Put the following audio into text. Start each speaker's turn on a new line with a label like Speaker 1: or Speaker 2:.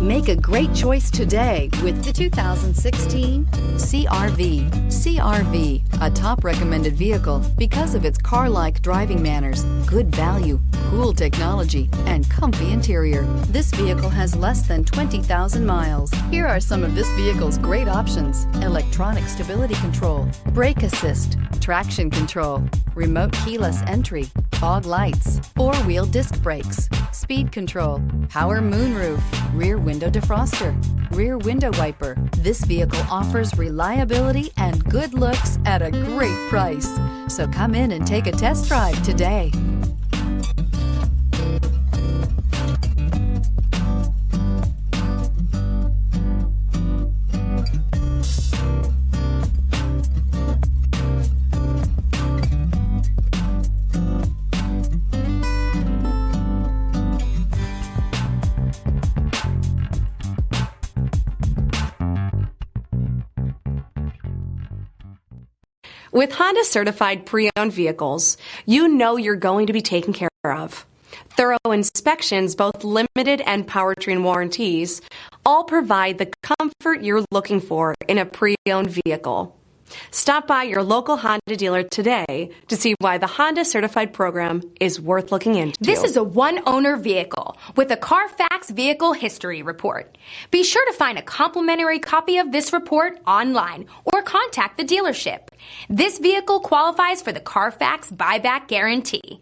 Speaker 1: Make a great choice today with the 2016 CR-V. CR-V, a top recommended vehicle because of its car-like driving manners, good value, cool technology, and comfy interior. This vehicle has less than 20,000 miles. Here are some of this vehicle's great options: electronic stability control, brake assist, traction control, remote keyless entry, fog lights, four-wheel disc brakes, speed control, power moonroof, rear window defroster, rear window wiper. This vehicle offers reliability and good looks at a great price. So come in and take a test drive today.
Speaker 2: With Honda certified pre-owned vehicles, you know you're going to be taken care of. Thorough inspections, both limited and powertrain warranties, all provide the comfort you're looking for in a pre-owned vehicle. Stop by your local Honda dealer today to see why the Honda certified program is worth looking into.
Speaker 3: This is a one-owner vehicle with a Carfax Vehicle History Report. Be sure to find a complimentary copy of this report online or contact the dealership. This vehicle qualifies for the Carfax Buyback Guarantee.